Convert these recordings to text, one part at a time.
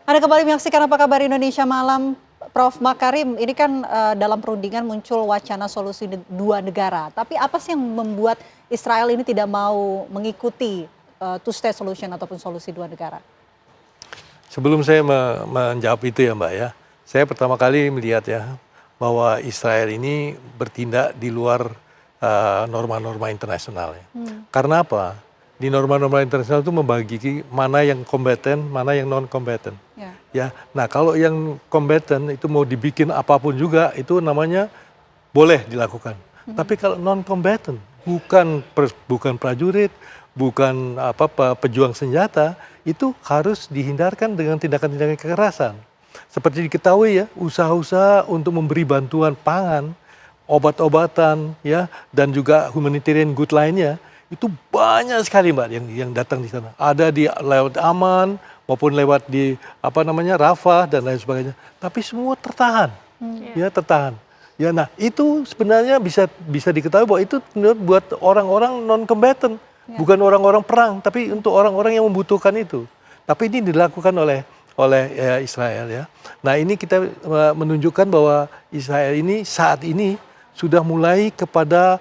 Anda kembali menyaksikan Apa Kabar Indonesia Malam. Prof. Makarim, ini kan dalam perundingan muncul wacana solusi dua negara. Tapi apa sih yang membuat Israel ini tidak mau mengikuti two-state solution ataupun solusi dua negara? Sebelum saya menjawab itu ya Mbak ya, saya pertama kali melihat ya bahwa Israel ini bertindak di luar norma-norma internasional ya. Karena apa? Di norma-norma internasional itu membagi mana yang kompeten, mana yang non-kompeten. Ya, nah kalau yang kompeten itu mau dibikin apapun juga itu namanya boleh dilakukan. Tapi kalau non-kompeten, bukan prajurit, bukan pejuang senjata, itu harus dihindarkan dengan tindakan-tindakan kekerasan. Seperti diketahui ya, usaha-usaha untuk memberi bantuan pangan, obat-obatan, ya, dan juga humanitarian good lainnya, itu banyak sekali Mbak yang datang di sana. Ada di lewat Aman maupun lewat di Rafah dan lain sebagainya. Tapi semua tertahan, ya tertahan. Ya, nah itu sebenarnya bisa diketahui bahwa itu buat orang-orang non-combatant, bukan orang-orang perang, tapi untuk orang-orang yang membutuhkan itu. Tapi ini dilakukan oleh Israel ya. Nah ini kita menunjukkan bahwa Israel ini saat ini sudah mulai kepada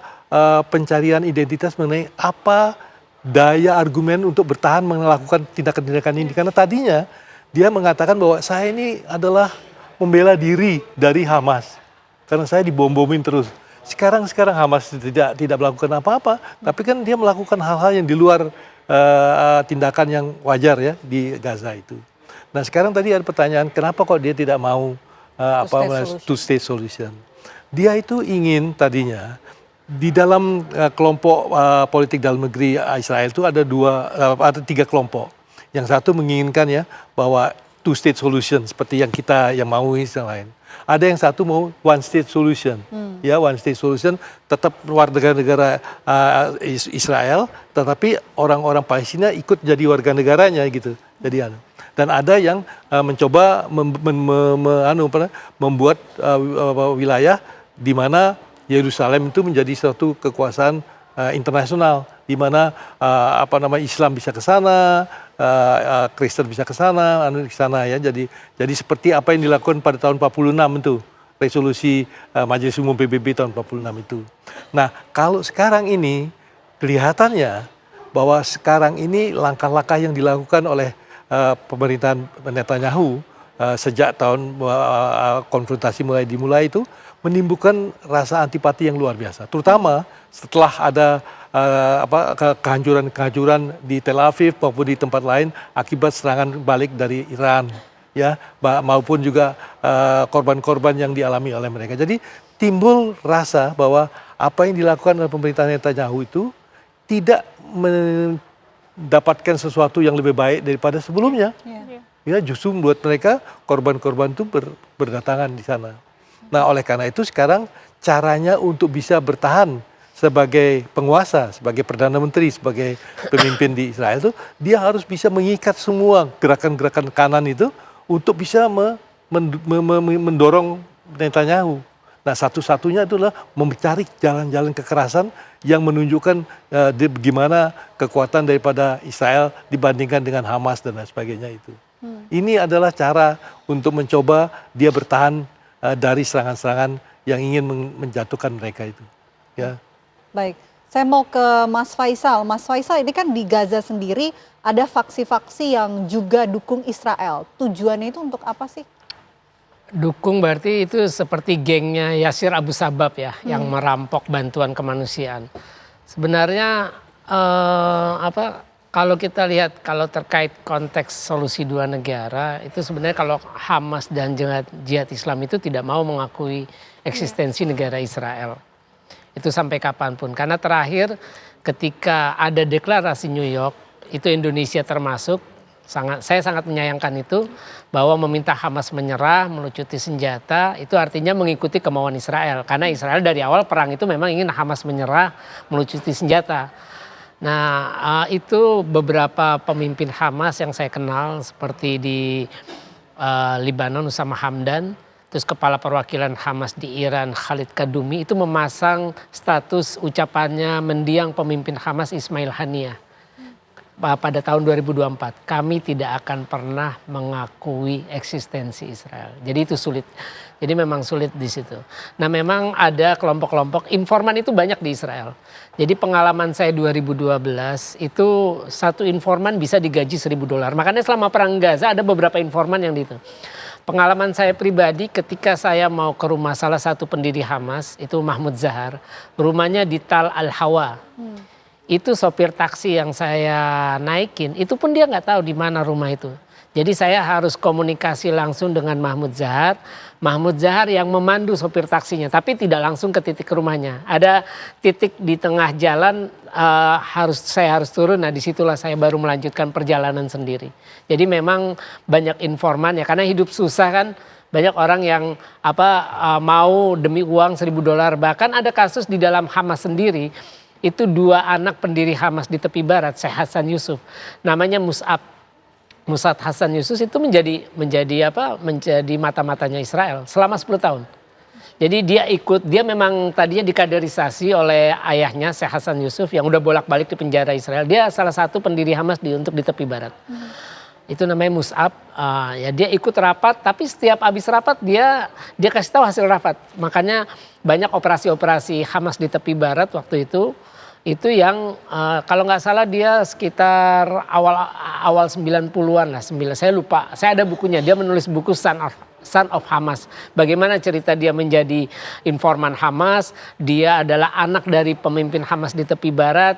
pencarian identitas mengenai apa daya argumen untuk bertahan melakukan tindakan-tindakan ini. Karena tadinya dia mengatakan bahwa saya ini adalah membela diri dari Hamas. Karena saya dibom-bomin terus. Sekarang Hamas tidak melakukan apa-apa, tapi kan dia melakukan hal-hal yang di luar tindakan yang wajar ya di Gaza itu. Nah sekarang tadi ada pertanyaan, kenapa kok dia tidak mau two-state solution? Dia itu ingin tadinya di dalam kelompok politik dalam negeri Israel itu ada tiga kelompok. Yang satu menginginkan ya bahwa two-state solution seperti yang kita yang mau yang lain. Ada yang satu mau one-state solution, ya one-state solution tetap warga negara Israel, tetapi orang-orang Palestina ikut jadi warga negaranya gitu. Jadi dan ada yang mencoba membuat wilayah di mana Yerusalem itu menjadi suatu kekuasaan internasional, di mana Islam bisa ke sana, Kristen bisa ke sana, ya. Jadi seperti apa yang dilakukan pada tahun 46 itu, resolusi Majelis Umum PBB tahun 46 itu. Nah, kalau sekarang ini kelihatannya bahwa sekarang ini langkah-langkah yang dilakukan oleh pemerintahan Netanyahu sejak tahun konfrontasi dimulai itu menimbulkan rasa antipati yang luar biasa, terutama setelah ada kehancuran di Tel Aviv maupun di tempat lain akibat serangan balik dari Iran, ya, maupun juga korban-korban yang dialami oleh mereka. Jadi timbul rasa bahwa apa yang dilakukan oleh pemerintahan Netanyahu itu tidak mendapatkan sesuatu yang lebih baik daripada sebelumnya. Ya, justru membuat mereka korban-korban itu berdatangan di sana. Nah, oleh karena itu sekarang caranya untuk bisa bertahan sebagai penguasa, sebagai Perdana Menteri, sebagai pemimpin di Israel itu, dia harus bisa mengikat semua gerakan-gerakan kanan itu untuk bisa mendorong Netanyahu. Nah, satu-satunya itulah mencari jalan-jalan kekerasan yang menunjukkan bagaimana kekuatan daripada Israel dibandingkan dengan Hamas dan lain sebagainya itu. Ini adalah cara untuk mencoba dia bertahan dari serangan-serangan yang ingin menjatuhkan mereka itu. Ya. Baik, saya mau ke Mas Faisal. Mas Faisal, ini kan di Gaza sendiri ada faksi-faksi yang juga dukung Israel. Tujuannya itu untuk apa sih? Dukung berarti itu seperti gengnya Yasir Abu Sabab ya, yang merampok bantuan kemanusiaan. Sebenarnya kalau kita lihat kalau terkait konteks solusi dua negara, itu sebenarnya kalau Hamas dan Jihad Islam itu tidak mau mengakui eksistensi negara Israel. Itu sampai kapanpun. Karena terakhir ketika ada deklarasi New York, itu Indonesia termasuk, saya sangat menyayangkan itu, bahwa meminta Hamas menyerah, melucuti senjata, itu artinya mengikuti kemauan Israel. Karena Israel dari awal perang itu memang ingin Hamas menyerah, melucuti senjata. Nah, itu beberapa pemimpin Hamas yang saya kenal seperti di Lebanon Usama Hamdan, terus kepala perwakilan Hamas di Iran Khalid Kadumi itu memasang status ucapannya mendiang pemimpin Hamas Ismail Haniyah. pada tahun 2024 kami tidak akan pernah mengakui eksistensi Israel. Jadi itu sulit. Jadi memang sulit di situ. Nah memang ada kelompok-kelompok informan itu banyak di Israel. Jadi pengalaman saya 2012 itu satu informan bisa digaji $1.000. Makanya selama perang Gaza ada beberapa informan yang itu. Pengalaman saya pribadi ketika saya mau ke rumah salah satu pendiri Hamas itu Mahmud Zahar, rumahnya di Tal Al-Hawa. Itu sopir taksi yang saya naikin, itu pun dia nggak tahu di mana rumah itu. Jadi saya harus komunikasi langsung dengan Mahmud Zahar. Mahmud Zahar yang memandu sopir taksinya, tapi tidak langsung ke titik rumahnya. Ada titik di tengah jalan saya harus turun. Nah disitulah saya baru melanjutkan perjalanan sendiri. Jadi memang banyak informan ya, karena hidup susah kan. Banyak orang yang mau demi uang $1.000. Bahkan ada kasus di dalam Hamas sendiri. Itu 2 anak pendiri Hamas di tepi barat, Syekh Hasan Yusuf, namanya Mus'ab Hasan Yusuf itu menjadi mata-matanya Israel selama 10 tahun. Jadi dia memang tadinya dikaderisasi oleh ayahnya Syekh Hasan Yusuf yang udah bolak-balik di penjara Israel. Dia salah satu pendiri Hamas untuk di tepi barat. Itu namanya Mus'ab. Ya dia ikut rapat, tapi setiap habis rapat dia kasih tahu hasil rapat. Makanya banyak operasi-operasi Hamas di tepi barat waktu itu yang kalau nggak salah dia sekitar awal 90-an lah, saya lupa. Saya ada bukunya, dia menulis buku Son of Hamas. Bagaimana cerita dia menjadi informan Hamas, dia adalah anak dari pemimpin Hamas di tepi barat.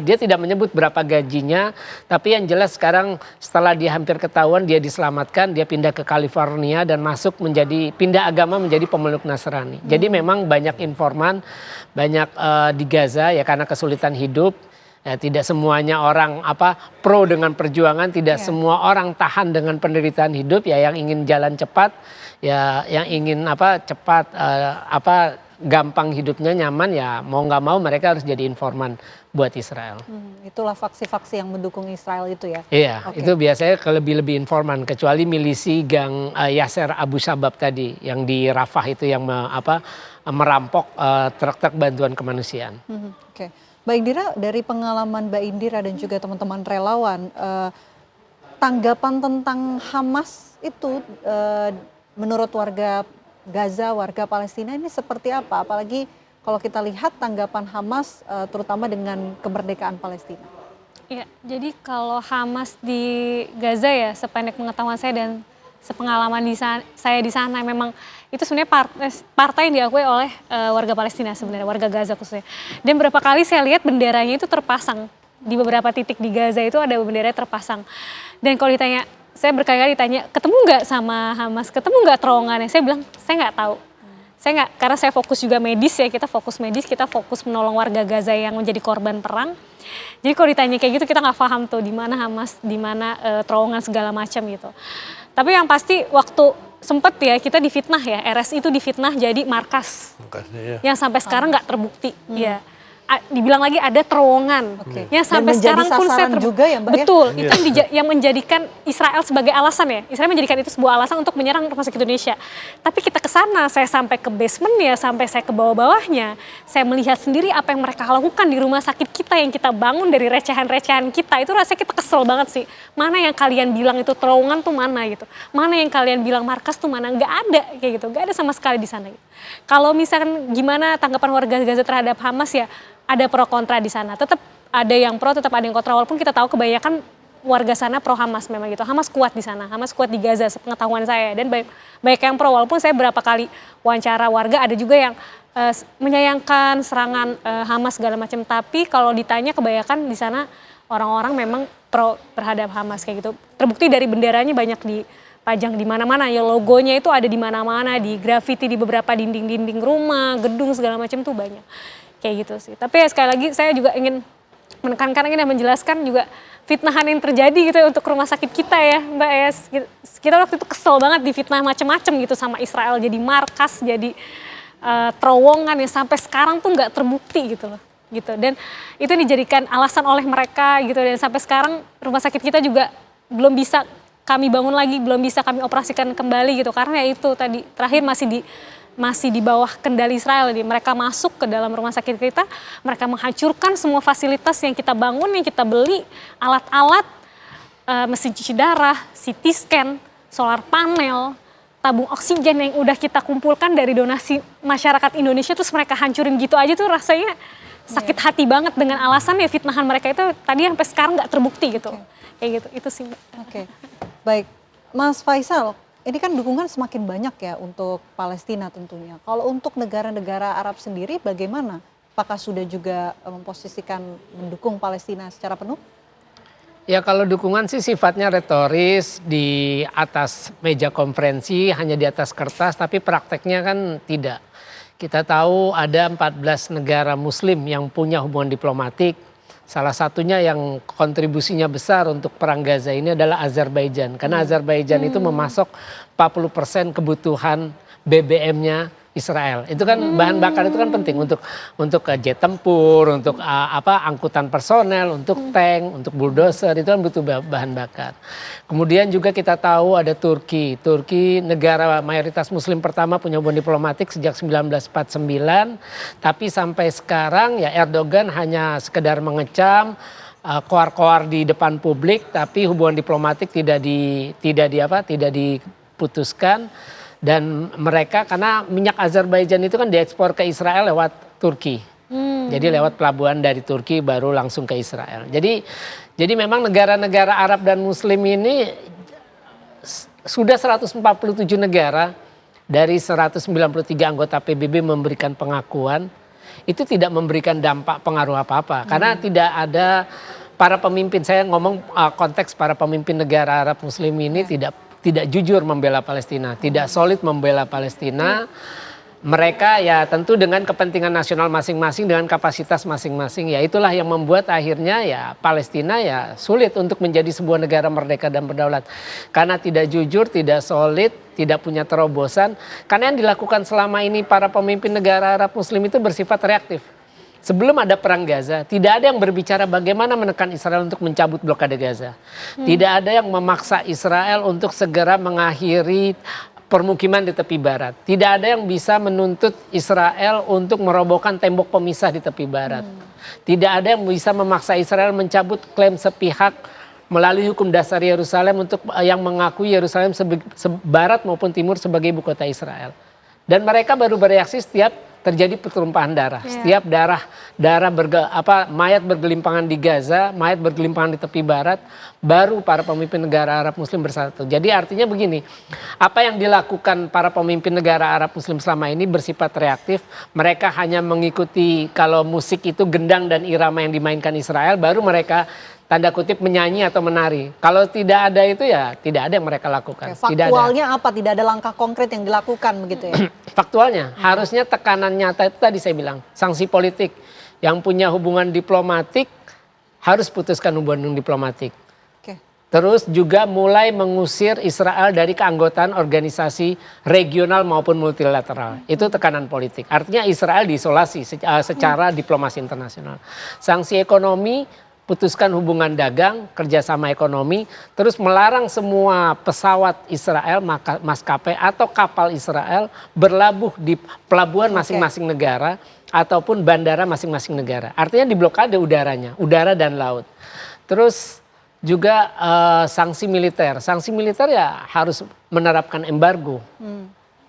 Dia tidak menyebut berapa gajinya, tapi yang jelas sekarang setelah dia hampir ketahuan dia diselamatkan, dia pindah ke California dan pindah agama menjadi pemeluk Nasrani. Jadi memang banyak informan, banyak di Gaza ya karena kesulitan hidup. Ya, tidak semuanya orang pro dengan perjuangan, tidak semua orang tahan dengan penderitaan hidup ya, yang ingin jalan cepat ya, yang ingin cepat gampang hidupnya, nyaman ya, mau nggak mau mereka harus jadi informan buat Israel. Itulah faksi-faksi yang mendukung Israel itu ya. Iya, itu biasanya lebih informan, kecuali milisi gang Yasser Abu Shabab tadi yang di Rafah itu yang merampok truk-truk bantuan kemanusiaan. Oke. Mbak Indira, dari pengalaman Mbak Indira dan juga teman-teman relawan, tanggapan tentang Hamas itu menurut warga Gaza, warga Palestina ini seperti apa? Apalagi kalau kita lihat tanggapan Hamas terutama dengan kemerdekaan Palestina. Ya, jadi kalau Hamas di Gaza ya, sependek pengetahuan saya dan sepengalaman saya di sana, memang itu sebenarnya partai yang diakui oleh warga Palestina sebenarnya, warga Gaza khususnya. Dan beberapa kali saya lihat benderanya itu terpasang di beberapa titik di Gaza, itu ada bendera terpasang. Dan kalau ditanya, saya berkali-kali ditanya, ketemu nggak sama Hamas, ketemu nggak terowongannya? Saya bilang, saya nggak tahu. Saya nggak, karena saya fokus juga medis ya, kita fokus menolong warga Gaza yang menjadi korban perang. Jadi kalau ditanya kayak gitu, kita nggak paham tuh di mana Hamas, di mana terowongan segala macam gitu. Tapi yang pasti waktu sempet ya kita difitnah ya, RSI itu difitnah jadi markas. Yang sampai sekarang nggak terbukti. Ya. Dibilang lagi ada terowongan yang sampai sekarang pun saya juga ya Mbak. Betul, ya? Itu yang menjadikan Israel sebagai alasan ya. Israel menjadikan itu sebuah alasan untuk menyerang rumah sakit Indonesia. Tapi kita ke sana, saya sampai ke basement ya, sampai saya ke bawah-bawahnya. Saya melihat sendiri apa yang mereka lakukan di rumah sakit kita yang kita bangun dari recehan-recehan kita. Itu rasanya kita kesel banget sih. Mana yang kalian bilang itu terowongan tuh mana gitu. Mana yang kalian bilang markas tuh mana. Nggak ada kayak gitu. Nggak ada sama sekali di sana gitu. Kalau misalkan gimana tanggapan warga Gaza terhadap Hamas ya, ada pro kontra di sana. Tetap ada yang pro, tetap ada yang kontra. Walaupun kita tahu kebanyakan warga sana pro Hamas memang gitu. Hamas kuat di sana, Hamas kuat di Gaza sepengetahuan saya. Dan baik yang pro, walaupun saya berapa kali wawancara warga, ada juga yang menyayangkan serangan Hamas segala macam. Tapi kalau ditanya kebanyakan di sana orang-orang memang pro terhadap Hamas kayak gitu. Terbukti dari benderanya banyak dipajang di mana-mana. Ya logonya itu ada di mana-mana, di grafiti di beberapa dinding-dinding rumah, gedung segala macam tuh banyak. Kayak gitu sih. Tapi ya sekali lagi saya juga ingin menekankan, ingin menjelaskan juga fitnahan yang terjadi gitu ya untuk rumah sakit kita ya Mbak Es. Kita waktu itu kesel banget di fitnah macem-macem gitu sama Israel, jadi markas, jadi terowongan yang sampai sekarang tuh nggak terbukti gitu loh. Gitu. Dan itu dijadikan alasan oleh mereka gitu, dan sampai sekarang rumah sakit kita juga belum bisa kami bangun lagi, belum bisa kami operasikan kembali gitu, karena ya itu tadi terakhir masih masih di bawah kendali Israel. Jadi mereka masuk ke dalam rumah sakit kita, mereka menghancurkan semua fasilitas yang kita bangun, yang kita beli, alat-alat, mesin cuci darah, CT scan, solar panel, tabung oksigen yang udah kita kumpulkan dari donasi masyarakat Indonesia, terus mereka hancurin gitu aja tuh rasanya sakit hati banget dengan alasan ya fitnahan mereka itu tadi sampai sekarang nggak terbukti gitu. Kayak gitu, itu sih Mbak. Oke, baik. Mas Faisal, ini kan dukungan semakin banyak ya untuk Palestina tentunya. Kalau untuk negara-negara Arab sendiri bagaimana? Apakah sudah juga memposisikan mendukung Palestina secara penuh? Ya kalau dukungan sih sifatnya retoris di atas meja konferensi, hanya di atas kertas, tapi prakteknya kan tidak. Kita tahu ada 14 negara muslim yang punya hubungan diplomatik. Salah satunya yang kontribusinya besar untuk perang Gaza ini adalah Azerbaijan. Karena Azerbaijan itu memasok 40% kebutuhan BBM-nya Israel. Itu kan bahan bakar itu kan penting untuk jet tempur, untuk angkutan personel, untuk tank, untuk bulldozer, itu kan butuh bahan bakar. Kemudian juga kita tahu ada Turki. Turki negara mayoritas muslim pertama punya hubungan diplomatik sejak 1949, tapi sampai sekarang ya Erdogan hanya sekedar mengecam, koar-koar di depan publik, tapi hubungan diplomatik tidak diputuskan. Dan mereka karena minyak Azerbaijan itu kan diekspor ke Israel lewat Turki. Jadi lewat pelabuhan dari Turki baru langsung ke Israel. Jadi memang negara-negara Arab dan Muslim ini sudah 147 negara dari 193 anggota PBB memberikan pengakuan. Itu tidak memberikan dampak pengaruh apa-apa. Karena tidak ada para pemimpin, saya ngomong konteks para pemimpin negara Arab Muslim ini tidak jujur membela Palestina, tidak solid membela Palestina. Mereka ya tentu dengan kepentingan nasional masing-masing, dengan kapasitas masing-masing. Ya itulah yang membuat akhirnya ya Palestina ya sulit untuk menjadi sebuah negara merdeka dan berdaulat. Karena tidak jujur, tidak solid, tidak punya terobosan. Karena yang dilakukan selama ini para pemimpin negara Arab Muslim itu bersifat reaktif. Sebelum ada perang Gaza, tidak ada yang berbicara bagaimana menekan Israel untuk mencabut blokade Gaza. Tidak ada yang memaksa Israel untuk segera mengakhiri permukiman di tepi barat. Tidak ada yang bisa menuntut Israel untuk merobohkan tembok pemisah di tepi barat. Tidak ada yang bisa memaksa Israel mencabut klaim sepihak melalui hukum dasar Yerusalem untuk yang mengakui Yerusalem barat maupun timur sebagai ibu kota Israel. Dan mereka baru bereaksi setiap terjadi pertumpahan darah. Setiap mayat bergelimpangan di Gaza, mayat bergelimpangan di tepi barat, baru para pemimpin negara Arab Muslim bersatu. Jadi artinya begini, apa yang dilakukan para pemimpin negara Arab Muslim selama ini bersifat reaktif. Mereka hanya mengikuti kalau musik itu gendang dan irama yang dimainkan Israel, baru mereka tanda kutip menyanyi atau menari. Kalau tidak ada itu ya tidak ada yang mereka lakukan. Oke, faktualnya apa? Tidak ada langkah konkret yang dilakukan begitu ya? Faktualnya harusnya tekanan nyata itu tadi saya bilang. Sanksi politik yang punya hubungan diplomatik harus putuskan hubungan diplomatik. Oke. Terus juga mulai mengusir Israel dari keanggotaan organisasi regional maupun multilateral. Itu tekanan politik. Artinya Israel diisolasi secara diplomasi internasional. Sanksi ekonomi, putuskan hubungan dagang, kerjasama ekonomi, terus melarang semua pesawat Israel, maskapai atau kapal Israel berlabuh di pelabuhan masing-masing negara ataupun bandara masing-masing negara. Artinya diblokade udaranya, udara dan laut. Terus juga sanksi militer. Sanksi militer ya harus menerapkan embargo.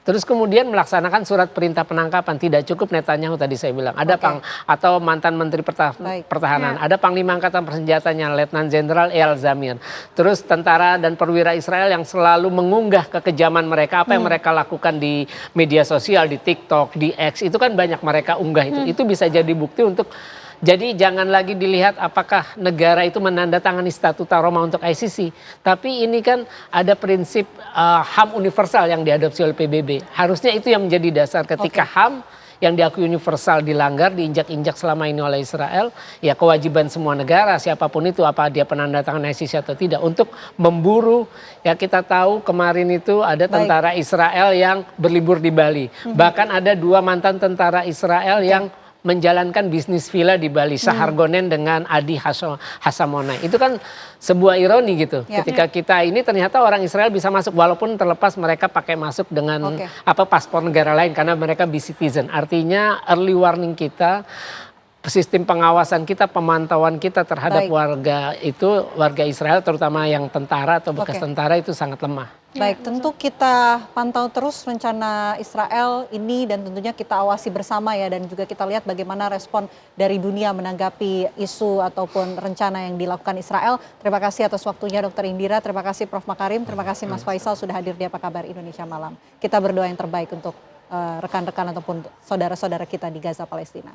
Terus kemudian melaksanakan surat perintah penangkapan. Tidak cukup Netanyahu tadi saya bilang. Ada atau mantan Menteri Pertahanan. Ada Panglima Angkatan Persenjatanya Letnan Jenderal Eyal Zamir. Terus tentara dan perwira Israel yang selalu mengunggah kekejaman mereka. Apa yang mereka lakukan di media sosial, di TikTok, di X. Itu kan banyak mereka unggah itu. Itu bisa jadi bukti untuk... Jadi jangan lagi dilihat apakah negara itu menandatangani Statuta Roma untuk ICC. Tapi ini kan ada prinsip HAM universal yang diadopsi oleh PBB. Harusnya itu yang menjadi dasar ketika HAM yang diakui universal dilanggar, diinjak-injak selama ini oleh Israel. Ya kewajiban semua negara, siapapun itu, apa dia penandatangan ICC atau tidak. Untuk memburu, ya kita tahu kemarin itu ada tentara Israel yang berlibur di Bali. Bahkan ada 2 mantan tentara Israel yang menjalankan bisnis villa di Bali, Sahargonen dengan Adi Hasamonai. Itu kan sebuah ironi gitu. Ya. Ketika kita ini ternyata orang Israel bisa masuk walaupun terlepas mereka pakai masuk dengan paspor negara lain karena mereka citizen. Artinya early warning kita, sistem pengawasan kita, pemantauan kita terhadap warga itu, warga Israel terutama yang tentara atau bekas tentara itu sangat lemah. Baik, tentu kita pantau terus rencana Israel ini dan tentunya kita awasi bersama ya, dan juga kita lihat bagaimana respon dari dunia menanggapi isu ataupun rencana yang dilakukan Israel. Terima kasih atas waktunya Dr. Indira, terima kasih Prof. Makarim, terima kasih Mas Faisal sudah hadir di Apa Kabar Indonesia Malam. Kita berdoa yang terbaik untuk rekan-rekan ataupun saudara-saudara kita di Gaza, Palestina.